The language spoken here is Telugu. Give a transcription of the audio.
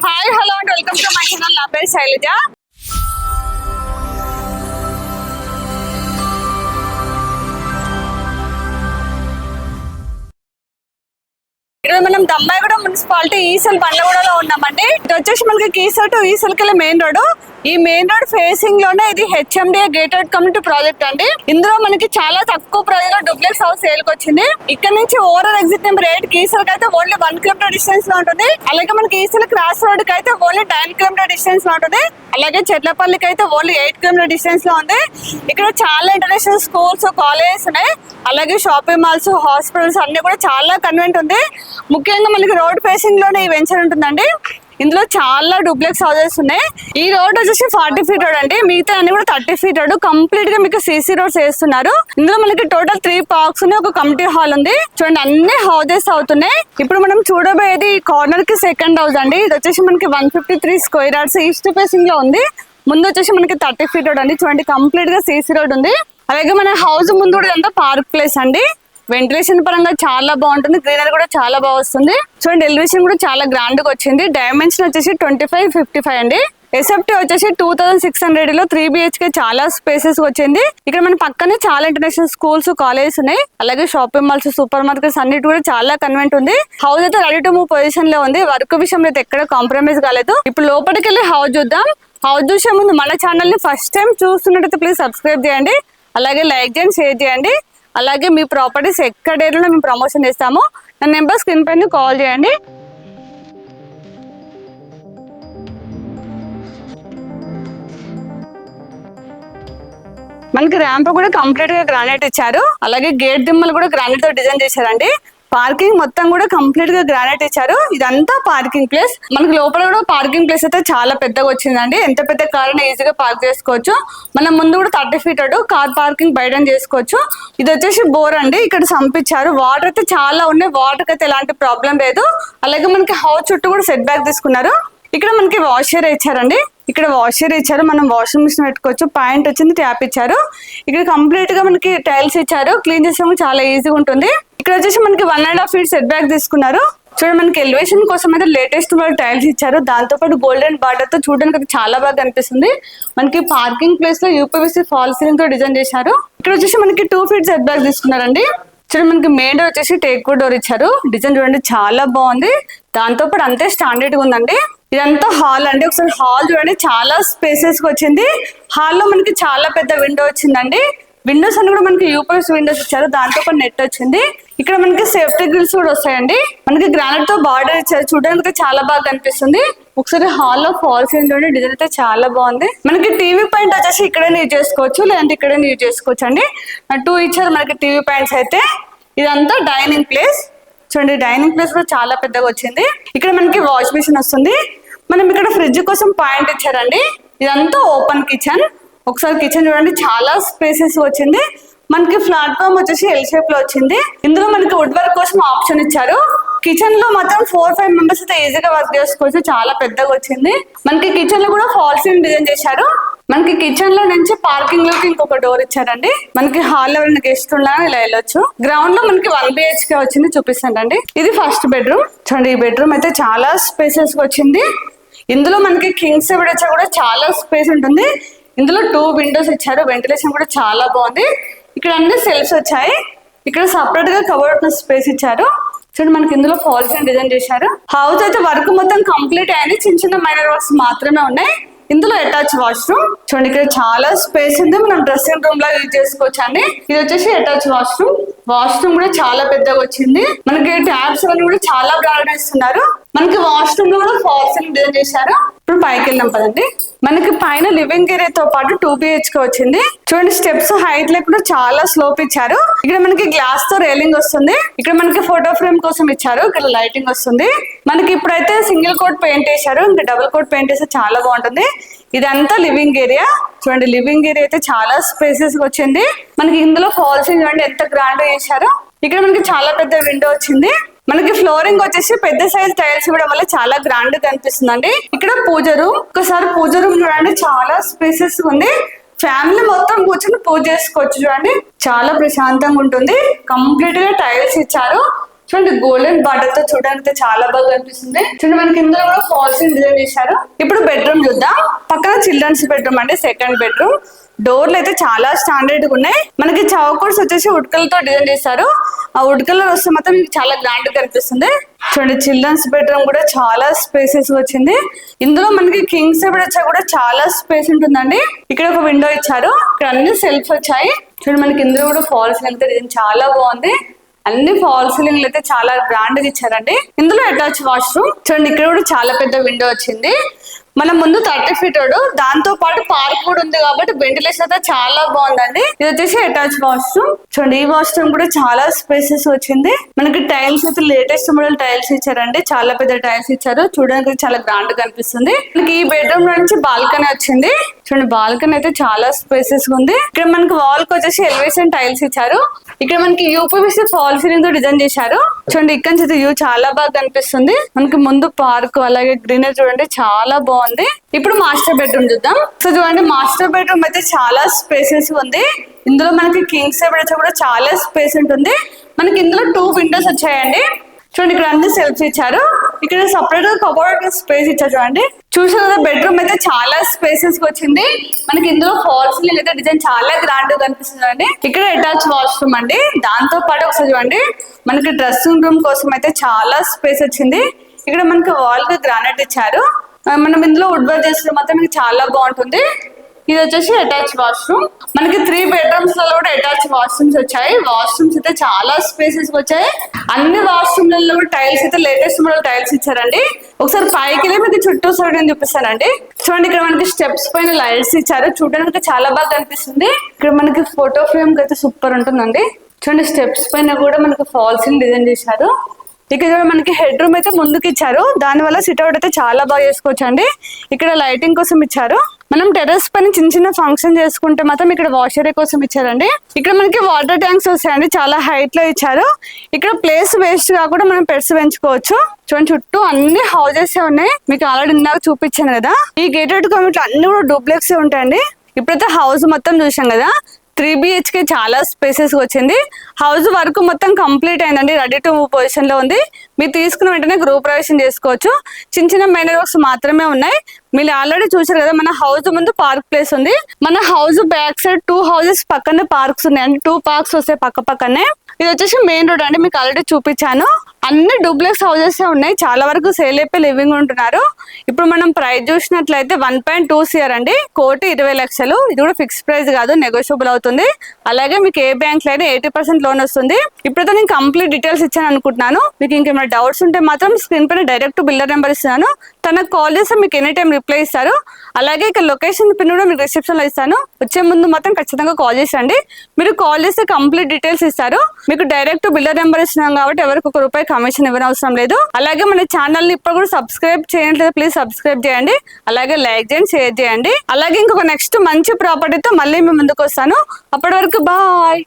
Hi hello and welcome to my channel. నా పేరు శైలజ. ఇక్కడ మనం దమ్మాయిగూడ మున్సిపాలిటీ ఈసల్ బండ్లగూడలో ఉన్నామండి. ఇది వచ్చేసి మనకి కీసర్ టు ఈసల్కెళ్ళే మెయిన్ రోడ్. ఈ మెయిన్ రోడ్ ఫేసింగ్ లోనే ఇది హెచ్ఎండిఏ గేటెడ్ కమ్యూనిటీ ప్రాజెక్ట్ అండి. ఇందులో మనకి చాలా తక్కువ ప్రైస్ లో డూప్లెక్స్ హౌస్ సేల్ కి వచ్చింది. ఇక్కడ నుంచి ఓవరాల్ ఎగ్జిట్ నెంబర్ 8 కీసర్ కి అయితే ఓన్లీ 1 కిలోమీటర్ డిస్టెన్స్ లో ఉంటుంది. అలాగే మనకి ఈసల్ క్రాస్ రోడ్ కి అయితే ఓన్లీ 9 కిలోమీటర్ డిస్టెన్స్ లో ఉంటుంది. అలాగే చెట్లపల్లికి అయితే ఓన్లీ 8 కిలోమీటర్ డిస్టెన్స్ లో ఉంది. ఇక్కడ చాలా ఇంటర్నేషనల్ స్కూల్స్, కాలేజెస్ ఉన్నాయి. అలాగే షాపింగ్ మాల్స్, హాస్పిటల్స్ అన్ని కూడా చాలా కన్వెంట్ ఉంది. ముఖ్యంగా మనకి రోడ్ ఫేసింగ్ లోనే ఈ వెంచర్ ఉంటుందండి. ఇందులో చాలా డూప్లెక్స్ హౌసెస్ ఉన్నాయి. ఈ రోడ్ వచ్చేసి 40 ఫీట్ రోడ్ అండి. మిగతా అన్ని కూడా 30 ఫీట్ రోడ్. కంప్లీట్ గా మీకు సీసీ రోడ్స్ వేస్తున్నారు. ఇందులో మనకి టోటల్ 3 పార్క్స్ ఉన్నాయి, ఒక కమిటీ హాల్ ఉంది. చూడండి అన్ని హౌసెస్ అవుతున్నాయి. ఇప్పుడు మనం చూడబోయేది కార్నర్ కి సెకండ్ హౌస్ అండి. ఇది వచ్చేసి మనకి 153 స్క్వేర్ యార్డ్స్ ఈస్ట్ ఫేసింగ్ లో ఉంది. ముందు వచ్చేసి మనకి 30 ఫీట్ రోడ్ అండి. చూడండి కంప్లీట్ గా సీసీ రోడ్ ఉంది. అలాగే మన హౌస్ ముందు కూడా ఇదంతా పార్క్ ప్లేస్ అండి. వెంటిలేషన్ పరంగా చాలా బాగుంటుంది. గ్రీనరీ కూడా చాలా బాగా వస్తుంది. చూడండి ఎలివేషన్ కూడా చాలా గ్రాండ్ గా వచ్చింది. డైమెన్షన్ వచ్చేసి 25-55 అండి. ఎస్ఎఫ్టీ వచ్చేసి 2600 లో 3 BHK చాలా స్పేసెస్ వచ్చింది. ఇక్కడ మన పక్కనే చాలా ఇంటర్నేషనల్ స్కూల్స్, కాలేజెస్ ఉన్నాయి. అలాగే షాపింగ్ మాల్స్, సూపర్ మార్కెట్స్ అన్నిటి కూడా చాలా కన్వెంట్ ఉంది. హౌస్ అయితే రెడీ టు మూవ్ పొజిషన్ లో ఉంది. వర్క్ విషయంలో అయితే ఎక్కడ కాంప్రమైజ్ కాలేదు. ఇప్పుడు లోపలికి వెళ్ళి హౌస్ చూద్దాం. హౌస్ చూసే ముందు మన ఛానల్ ని ఫస్ట్ టైం చూస్తున్నట్టయితే ప్లీజ్ సబ్స్క్రైబ్ చేయండి. అలాగే లైక్ చేయండి, షేర్ చేయండి. అలాగే మీ ప్రాపర్టీస్ ఎక్కడ ఏరియాలో మేము ప్రమోషన్ చేస్తాము. నా నెంబర్ స్క్రీన్ పైన కాల్ చేయండి. మనకి ర్యాంప్ కూడా కంప్లీట్ గా గ్రానైట్ ఇచ్చారు. అలాగే గేట్ దిమ్మలు కూడా గ్రానైట్ తో డిజైన్ చేశారండి. పార్కింగ్ మొత్తం కూడా కంప్లీట్ గా గ్రానైట్ ఇచ్చారు. ఇదంతా పార్కింగ్ ప్లేస్. మనకి లోపల కూడా పార్కింగ్ ప్లేస్ అయితే చాలా పెద్దగా వచ్చిందండి. ఎంత పెద్ద కార్ ఈజీగా పార్క్ చేసుకోవచ్చు. మనం ముందు కూడా 30 ఫీట్ కార్ పార్కింగ్ బయట చేసుకోవచ్చు. ఇది వచ్చేసి బోర్ అండి. ఇక్కడ సంపించారు. వాటర్ అయితే చాలా ఉన్నాయి. వాటర్ అయితే ఎలాంటి ప్రాబ్లం లేదు. అలాగే మనకి హౌస్ చుట్టూ కూడా సెట్ బ్యాక్ తీసుకున్నారు. ఇక్కడ మనకి వాషర్ ఇచ్చారండి. ఇక్కడ వాషర్ ఇచ్చారు. మనం వాషింగ్ మిషన్ పెట్టుకోవచ్చు. పాయింట్ వచ్చింది, ట్యాప్ ఇచ్చారు. ఇక్కడ కంప్లీట్ గా మనకి టైల్స్ ఇచ్చారు. క్లీన్ చేసాము, చాలా ఈజీగా ఉంటుంది. ఇక్కడ వచ్చేసి మనకి 1.5 ఫీట్ సెట్ బ్యాక్ తీసుకున్నారు. చూడండి మనకి ఎలివేషన్ కోసం అయితే లేటెస్ట్ టైల్స్ ఇచ్చారు. దాంతో పాటు గోల్డెన్ బార్డర్ తో చూడడానికి చాలా బాగా కనిపిస్తుంది. మనకి పార్కింగ్ ప్లేస్ లో యూపీవీసీ ఫాల్ సీలింగ్ తో డిజైన్ చేశారు. ఇక్కడ వచ్చేసి మనకి 2 ఫీట్ సెట్ బ్యాక్ తీసుకున్నారండి. చూడండి మనకి మెయిన్ డోర్ వచ్చేసి టేక్ వుడ్ డోర్ ఇచ్చారు. డిజైన్ చూడండి చాలా బాగుంది. దాంతో పాటు అంతే స్టాండర్డ్ గా ఉందండి. ఇదంతా హాల్ అండి. ఒకసారి హాల్ చూడండి, చాలా స్పేసెస్ వచ్చింది. హాల్లో మనకి చాలా పెద్ద విండో వచ్చిందండి. విండోస్ అన్ని కూడా మనకి యూపీఎస్ విండోస్ ఇచ్చారు. దాంతో పాటు నెట్ వచ్చింది. ఇక్కడ మనకి సేఫ్టీ గ్రిల్స్ కూడా వస్తాయండి. మనకి గ్రానైట్ తో బార్డర్ ఇచ్చారు. చూడడానికి చాలా బాగా కనిపిస్తుంది. ఒకసారి హాల్ లో ఫాల్ సీలింగ్ చూడండి, డిజైన్ అయితే చాలా బాగుంది. మనకి టీవీ పాయింట్ వచ్చేసి ఇక్కడే యూజ్ చేసుకోవచ్చు, లేదంటే ఇక్కడే యూజ్ చేసుకోవచ్చు అండి. 2 ఇచ్చారు మనకి టీవీ పాయింట్స్ అయితే. ఇదంతా డైనింగ్ ప్లేస్. చూడండి డైనింగ్ ప్లేస్ కూడా చాలా పెద్దగా వచ్చింది. ఇక్కడ మనకి వాష్ మిషన్ వస్తుంది. మనం ఇక్కడ ఫ్రిడ్జ్ కోసం పాయింట్ ఇచ్చారండి. ఇదంతా ఓపెన్ కిచెన్. ఒకసారి కిచెన్ చూడండి, చాలా స్పేసెస్ వచ్చింది. మనకి ప్లాట్ఫామ్ వచ్చేసి ఎల్ షేప్ లో వచ్చింది. ఇందులో మనకి వుడ్ వర్క్ కోసం ఆప్షన్ ఇచ్చారు. కిచెన్ లో మాత్రం 4-5 మెంబర్స్ అయితే ఈజీగా వర్క్ చేసుకోవచ్చు. చాలా పెద్దగా వచ్చింది. మనకి కిచెన్ లో కూడా ఫాల్ సీలింగ్ డిజైన్ చేశారు. మనకి కిచెన్ లో నుంచి పార్కింగ్ లోకి ఇంకొక డోర్ ఇచ్చారండి. మనకి హాల్ ఎవరైనా గెస్ట్ ఉన్నా ఇలా వెళ్ళొచ్చు. గ్రౌండ్ లో మనకి 1 BHK వచ్చింది, చూపిస్తానండి. ఇది ఫస్ట్ బెడ్రూమ్. చూడండి ఈ బెడ్రూమ్ అయితే చాలా స్పేసెస్ వచ్చింది. ఇందులో మనకి కింగ్స్ బెడ్ వచ్చా కూడా చాలా స్పేస్ ఉంటుంది. ఇందులో 2 విండోస్ ఇచ్చారు. వెంటిలేషన్ కూడా చాలా బాగుంది. ఇక్కడ అన్ని సెల్ఫ్స్ వచ్చాయి. ఇక్కడ సపరేట్ గా కబోర్డ్ స్పేస్ ఇచ్చారు. చూడండి మనకి ఇందులో ఫాల్ సీలింగ్ డిజైన్ చేశారు. హౌస్ అయితే వర్క్ మొత్తం కంప్లీట్ అయింది. చిన్న చిన్న మైనర్ వర్క్స్ మాత్రమే ఉన్నాయి. ఇందులో అటాచ్ వాష్రూమ్. చూడండి ఇక్కడ చాలా స్పేస్ ఉంది. మనం డ్రెస్సింగ్ రూమ్ లా యూజ్ చేసుకోవచ్చు అండి. ఇది వచ్చేసి అటాచ్ వాష్రూమ్. వాష్రూమ్ కూడా చాలా పెద్దగా వచ్చింది. మనకి ట్యాబ్స్ అన్ని కూడా చాలా బ్రాండ్ ఇస్తున్నారు. మనకి వాష్రూమ్ లో కూడా ఫాల్ సీలింగ్ డిజైన్ చేశారు. ఇప్పుడు పైకి వెళ్ళాం పదండి. మనకి పైన లివింగ్ ఏరియా తో పాటు 2 BHK వచ్చింది. చూడండి స్టెప్స్ హైట్ లేకుండా చాలా స్లోప్ ఇచ్చారు. ఇక్కడ మనకి గ్లాస్ తో రైలింగ్ వస్తుంది. ఇక్కడ మనకి ఫోటో ఫ్రేమ్ కోసం ఇచ్చారు. ఇక్కడ లైటింగ్ వస్తుంది. మనకి ఇప్పుడైతే సింగిల్ కోట్ పెయింట్ వేశారు. ఇంకా డబుల్ కోట్ పెయింట్ వేస్తే చాలా బాగుంటుంది. ఇదంతా లివింగ్ ఏరియా. చూడండి లివింగ్ ఏరియా అయితే చాలా స్పేసెస్ వచ్చింది. మనకి ఇందులో ఫాల్ సీలింగ్ చూడండి ఎంత గ్రాండ్ చేశారు. ఇక్కడ మనకి చాలా పెద్ద విండో వచ్చింది. మనకి ఫ్లోరింగ్ వచ్చేసి పెద్ద సైజ్ టైల్స్ ఇవ్వడం వల్ల చాలా గ్రాండ్ గా కనిపిస్తుందండి. ఇక్కడ పూజ రూమ్. ఒకసారి పూజ రూమ్ చూడండి, చాలా స్పేసెస్ ఉంది. ఫ్యామిలీ మొత్తం కూర్చొని పూజ చేసుకోవచ్చు. చూడండి చాలా ప్రశాంతంగా ఉంటుంది. కంప్లీట్ గా టైల్స్ ఇచ్చారు. చూడండి గోల్డెన్ బార్డర్ తో చూడడానికి చాలా బాగా కనిపిస్తుంది. చూడండి మనకి ఇందులో కూడా ఫాల్స్ డిజైన్ చేశారు. ఇప్పుడు బెడ్రూమ్ చూద్దాం. పక్కన చిల్డ్రన్స్ బెడ్రూమ్ అండి, సెకండ్ బెడ్రూమ్. డోర్లు అయితే చాలా స్టాండర్డ్ గా ఉన్నాయి. మనకి చౌకర్స్ వచ్చేసి ఉడ్కలతో డిజైన్ చేశారు. ఆ వుడ్ కలర్ వస్తే మాత్రం చాలా గ్రాండ్ గా కనిపిస్తుంది. చూడండి చిల్డ్రన్స్ బెడ్రూమ్ కూడా చాలా స్పేసెస్ వచ్చింది. ఇందులో మనకి కింగ్ సైడ్ వచ్చా కూడా చాలా స్పేస్ ఉంటుందండి. ఇక్కడ ఒక విండో ఇచ్చారు, ఇక్కడ అన్ని సెల్ఫ్ వచ్చాయి. చూడండి మనకి ఇందులో కూడా ఫాల్ సీలింగ్ డిజైన్ చాలా బాగుంది. అన్ని ఫాల్ సీలింగ్ అయితే చాలా గ్రాండ్ గా ఇచ్చారండి. ఇందులో అటాచ్ వాష్రూమ్. చూడండి ఇక్కడ కూడా చాలా పెద్ద విండో వచ్చింది. మన ముందు 30 feet రోడ్, దాంతో పాటు పార్క్ కూడా ఉంది కాబట్టి వెంటిలేషన్ అయితే చాలా బాగుందండి. ఇది వచ్చేసి అటాచ్ వాష్రూమ్. చూడండి ఈ వాష్రూమ్ కూడా చాలా స్పేసెస్ వచ్చింది. మనకి టైల్స్ అయితే లేటెస్ట్ మోడల్ టైల్స్ ఇచ్చారండి, చాలా పెద్ద టైల్స్ ఇచ్చారు. చూడడానికి చాలా గ్రాండ్ గా కనిపిస్తుంది. మనకి ఈ బెడ్రూమ్ నుంచి బాల్కనీ వచ్చింది. చూడండి బాల్కనీ అయితే చాలా స్పేసెస్ ఉంది. ఇక్కడ మనకి వాల్ కి వచ్చేసి ఎలివేషన్ టైల్స్ ఇచ్చారు. ఇక్కడ మనకి యూపీవీసీ ఫాల్ సీలింగ్ తో డిజైన్ చేశారు. చూడండి ఇక్కడ నుంచి వ్యూ చాలా బాగా కనిపిస్తుంది. మనకి ముందు పార్క్ అలాగే గ్రీనరీ చూడండి చాలా బాగుంది. ఇప్పుడు మాస్టర్ బెడ్రూమ్ చూద్దాం. సో చూడండి మాస్టర్ బెడ్రూమ్ అయితే చాలా స్పేసెస్ ఉంది. ఇందులో మనకి కింగ్ సైడ్ వచ్చి కూడా చాలా స్పేస్ ఉంటుంది. మనకి ఇందులో 2 విండోస్ వచ్చాయండి. చూడండి ఇక్కడ అన్ని సెల్ఫ్స్ ఇచ్చారు. ఇక్కడ సపరేట్ గా కబోర్డ్ స్పేస్ ఇచ్చారు. చూడండి చూసారు కదా బెడ్రూమ్ అయితే చాలా స్పేసెస్ వచ్చింది. మనకి ఇందులో ఫాల్ సీలింగ్ అయితే డిజైన్ చాలా గ్రాండ్ గా కనిపిస్తుంది అండి. ఇక్కడ అటాచ్ వాష్రూమ్ అండి. దాంతో పాటు ఒకసారి చూడండి మనకి డ్రెస్సింగ్ రూమ్ కోసం అయితే చాలా స్పేస్ వచ్చింది. ఇక్కడ మనకి వాల్ కి గ్రానైట్ ఇచ్చారు. మనం ఇందులో వుడ్ వర్క్ చేస్తే మాత్రం మీకు చాలా బాగుంటుంది. ఇది వచ్చేసి అటాచ్ వాష్రూమ్. మనకి 3 bedrooms లలో కూడా అటాచ్ వాష్రూమ్స్ వచ్చాయి. వాష్రూమ్స్ అయితే చాలా స్పేసెస్ వచ్చాయి. అన్ని వాష్రూమ్లలో కూడా టైల్స్ అయితే లేటెస్ట్ మోడల్ టైల్స్ ఇచ్చారండి. ఒకసారి పైకి వెళ్ళి మీకు చుట్టూ సైడ్ చూపిస్తానండి. చూడండి ఇక్కడ మనకి స్టెప్స్ పైన లైట్స్ ఇచ్చారు. చూడడానికి చాలా బాగా కనిపిస్తుంది. ఇక్కడ మనకి ఫోటో ఫ్రేమ్ అయితే సూపర్ ఉంటుందండి. చూడండి స్టెప్స్ పైన కూడా మనకి ఫాల్ సీలింగ్ డిజైన్ చేశారు. ఇక్కడ మనకి హెడ్ రూమ్ అయితే ముందుకు ఇచ్చారు. దాని వల్ల సిట్అవుట్ అయితే చాలా బాగా చేసుకోవచ్చు అండి. ఇక్కడ లైటింగ్ కోసం ఇచ్చారు. మనం టెర్రస్ పైన చిన్న చిన్న ఫంక్షన్ చేసుకుంటే మాత్రం ఇక్కడ వాష్ ఏరియా కోసం ఇచ్చారండి. ఇక్కడ మనకి వాటర్ ట్యాంక్స్ వస్తాయండి, చాలా హైట్ లో ఇచ్చారు. ఇక్కడ ప్లేస్ వేస్ట్ కాకుండా మనం పెట్స్ పెంచుకోవచ్చు. చూడండి చుట్టూ అన్ని హౌసెస్ ఉన్నాయి. మీకు ఆల్రెడీ ఇందాక చూపించాను కదా. ఈ గేటెడ్ కమ్యూనిటీ అన్ని కూడా డూప్లెక్స్ ఉంటాయండి. ఇప్పుడైతే హౌస్ మొత్తం చూసాం కదా. 3 BHK చాలా స్పేసెస్ వచ్చింది. హౌస్ వర్క్ మొత్తం కంప్లీట్ అయిందండి, రెడీ టు మూవ్ పొజిషన్ లో ఉంది. మీరు తీసుకున్న వెంటనే గృహ ప్రవేశం చేసుకోవచ్చు. చిన్న చిన్న మైనర్ వర్క్స్ మాత్రమే ఉన్నాయి. మీరు ఆల్రెడీ చూసారు కదా, మన హౌస్ ముందు పార్క్ ప్లేస్ ఉంది. మన హౌస్ బ్యాక్ సైడ్ 2 houses పక్కనే పార్క్స్ ఉన్నాయి అండి. 2 parks వస్తాయి పక్క పక్కనే. ఇది వచ్చేసి మెయిన్ రోడ్ అండి, మీకు ఆల్రెడీ చూపించాను. అన్ని డూప్లెక్స్ హౌసెస్ ఉన్నాయి. చాలా వరకు సేల్ అయిపోయి లివింగ్ ఉంటున్నారు. ఇప్పుడు మనం ప్రైస్ చూసినట్లయితే 1.2 CR అండి, 1,20,00,000. ఇది కూడా ఫిక్స్ ప్రైస్ కాదు, నెగోషియబుల్ అవుతుంది. అలాగే మీకు ఏ బ్యాంక్ లో అయినా 80% లోన్ వస్తుంది. ఇప్పుడైతే నేను కంప్లీట్ డీటెయిల్స్ ఇచ్చాను అనుకుంటున్నాను. మీకు ఇంకేమైనా డౌట్స్ ఉంటే మాత్రం స్క్రీన్ పైన డైరెక్ట్ బిల్డర్ నెంబర్ ఇస్తాను. తనకు కాల్ చేస్తే మీకు ఎనీ టైం రిప్లై ఇస్తారు. అలాగే ఇక్కడ లొకేషన్ పిన్ కూడా మీకు రిసెప్షన్ లో ఇస్తాను. వచ్చే ముందు మాత్రం ఖచ్చితంగా కాల్ చేసండి. మీరు కాల్ చేస్తే కంప్లీట్ డీటెయిల్స్ ఇస్తారు. మీకు డైరెక్ట్ బిల్డర్ నెంబర్ ఇస్తున్నాం కాబట్టి ఎవరికి ₹1 కమిషన్ ఇవ్వనవసరం లేదు. అలాగే మన ఛానల్ ని ఇప్పుడు కూడా సబ్స్క్రైబ్ చేయట్లేదు, ప్లీజ్ సబ్స్క్రైబ్ చేయండి. అలాగే లైక్ చేయండి, షేర్ చేయండి. అలాగే ఇంకొక నెక్స్ట్ మంచి ప్రాపర్టీతో మళ్ళీ మేము ముందుకు వస్తాను. అప్పటి వరకు బాయ్.